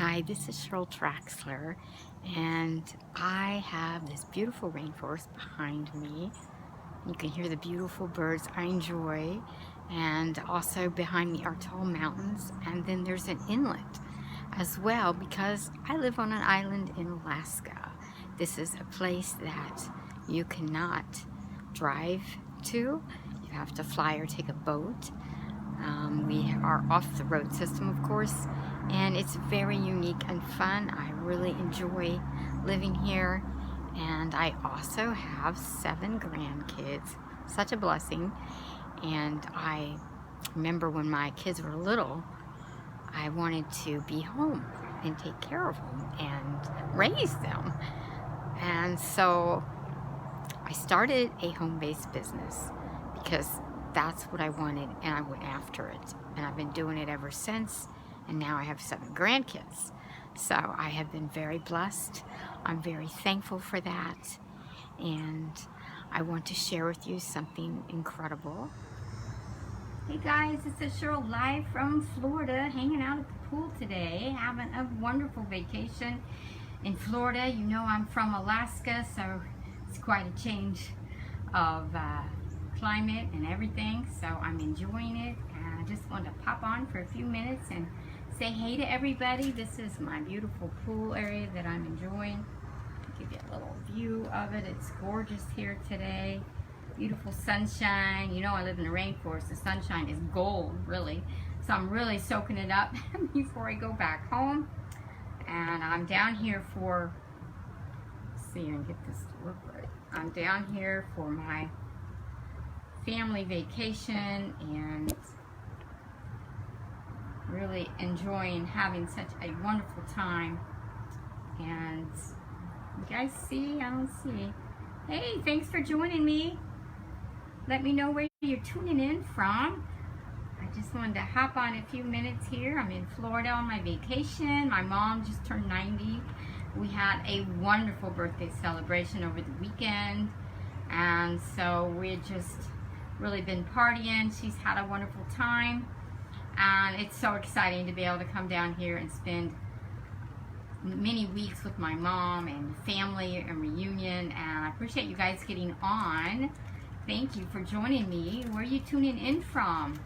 Hi, this is Cheryl Traxler, and I have this beautiful rainforest behind me. You can hear the beautiful birds I enjoy, and also behind me are tall mountains, and then there's an inlet as well because I live on an island in Alaska. This is a place that you cannot drive to. You have to fly or take a boat. We are off the road system, of course, and it's very unique and fun. I really enjoy living here, and I also have 7 grandkids. Such a blessing. And I remember when my kids were little, I wanted to be home and take care of them and raise them. And so I started a home-based business because that's what I wanted, and I went after it. And I've been doing it ever since, and now I have 7 grandkids. So I have been very blessed. I'm very thankful for that. And I want to share with you something incredible. Hey guys, this is Cheryl live from Florida, hanging out at the pool today, having a wonderful vacation in Florida. You know I'm from Alaska, so it's quite a change of climate and everything, so I'm enjoying it, and I just wanted to pop on for a few minutes and say hey to everybody. This is my beautiful pool area that I'm enjoying. I'll give you a little view of it. It's gorgeous here today. Beautiful sunshine. You know I live in the rainforest. The sunshine is gold, really. So I'm really soaking it up before I go back home. And I'm down here for, let's see, and get this to look right. I'm down here for my family vacation and really enjoying having such a wonderful time. And you guys see? I don't see. Hey, thanks for joining me. Let me know where you're tuning in from. I just wanted to hop on a few minutes here. I'm in Florida on my vacation. My mom just turned 90. We had a wonderful birthday celebration over the weekend, and so we're just really been partying. She's had a wonderful time, and it's so exciting to be able to come down here and spend many weeks with my mom and family and reunion. And I appreciate you guys getting on. Thank you for joining me. Where are you tuning in from?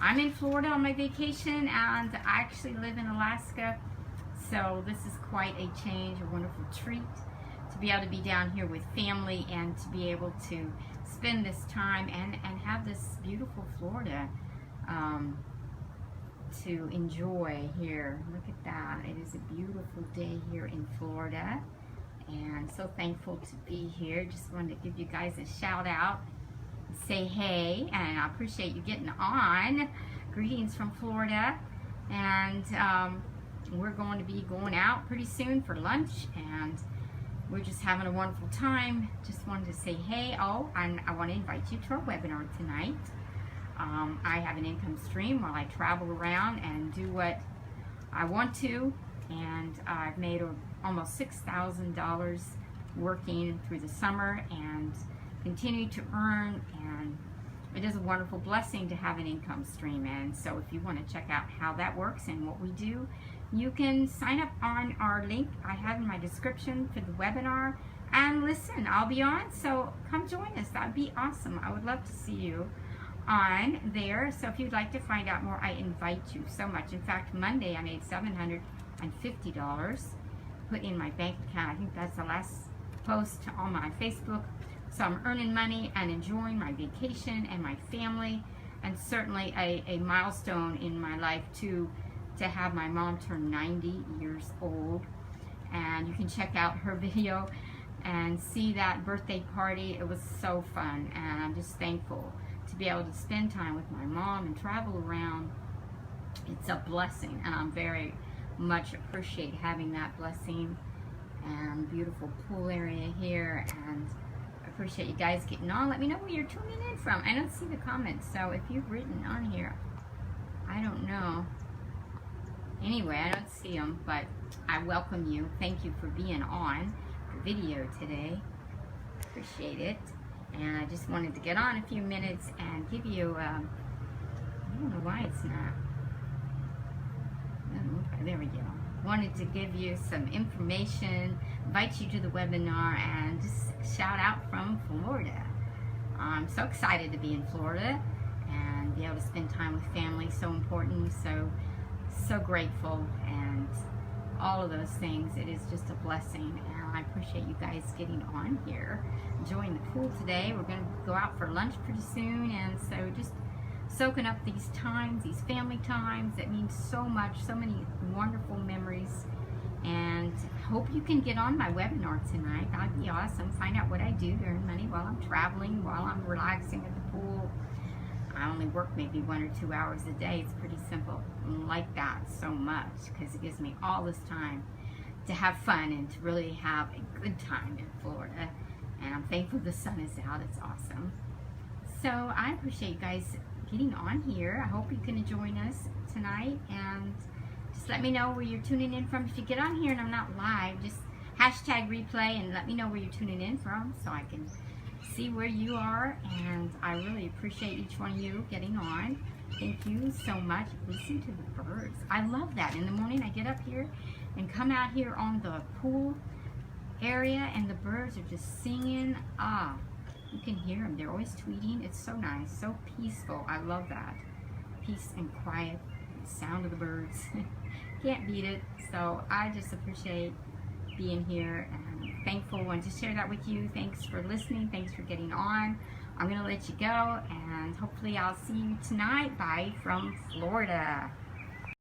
I'm in Florida on my vacation, and I actually live in Alaska, so this is quite a change, a wonderful treat to be able to be down here with family and to be able to spend this time and have this beautiful Florida to enjoy here. Look at that. It is a beautiful day here in Florida, and so thankful to be here. Just wanted to give you guys a shout out, say hey, and I appreciate you getting on. Greetings from Florida, and we're going to be going out pretty soon for lunch, and we're just having a wonderful time. Just wanted to say hey. Oh, and I want to invite you to our webinar tonight. I have an income stream while I travel around and do what I want to, and I've made almost $6,000 working through the summer and continue to earn, and it is a wonderful blessing to have an income stream. And so if you want to check out how that works and what we do, you can sign up on our link I have in my description for the webinar and listen. I'll be on, so come join us. That would be awesome. I would love to see you on there. So if you'd like to find out more, I invite you so much. In fact, Monday I made $750 put in my bank account. I think that's the last post on my Facebook. So I'm earning money and enjoying my vacation and my family, and certainly a milestone in my life to have my mom turn 90 years old. And you can check out her video and see that birthday party. It was so fun, and I'm just thankful to be able to spend time with my mom and travel around. It's a blessing, and I'm very much appreciate having that blessing. And beautiful pool area here, and appreciate you guys getting on. Let me know where you're tuning in from. I don't see the comments, so if you've written on here, I don't know. Anyway, I don't see them, but I welcome you. Thank you for being on the video today. Appreciate it. And I just wanted to get on a few minutes and give you, I don't know why it's not. Oh, there we go. wanted to give you some information, invite you to the webinar, and just shout out from Florida. I'm so excited to be in Florida and be able to spend time with family. So important, so grateful, and all of those things. It is just a blessing, and I appreciate you guys getting on here, enjoying the pool today. We're going to go out for lunch pretty soon, and so just soaking up these times, these family times that mean so much, so many wonderful memories. And hope you can get on my webinar tonight. That'd be awesome. Find out what I do to earn money while I'm traveling, while I'm relaxing at the pool. I only work maybe 1 or 2 hours a day. It's pretty simple. I like that so much because it gives me all this time to have fun and to really have a good time in Florida. And I'm thankful the sun is out. It's awesome. So I appreciate you guys getting on here. I hope you can join us tonight, and just let me know where you're tuning in from. If you get on here and I'm not live, just hashtag replay and let me know where you're tuning in from so I can see where you are. And I really appreciate each one of you getting on. Thank you so much. Listen to the birds. I love that. In the morning I get up here and come out here on the pool area and the birds are just singing. You can hear them. They're always tweeting. It's so nice, so peaceful. I love that. Peace and quiet, the sound of the birds. Can't beat it. So I just appreciate being here and thankful. Wanted to share that with you. Thanks for listening. Thanks for getting on. I'm going to let you go, and hopefully I'll see you tonight. Bye from Florida.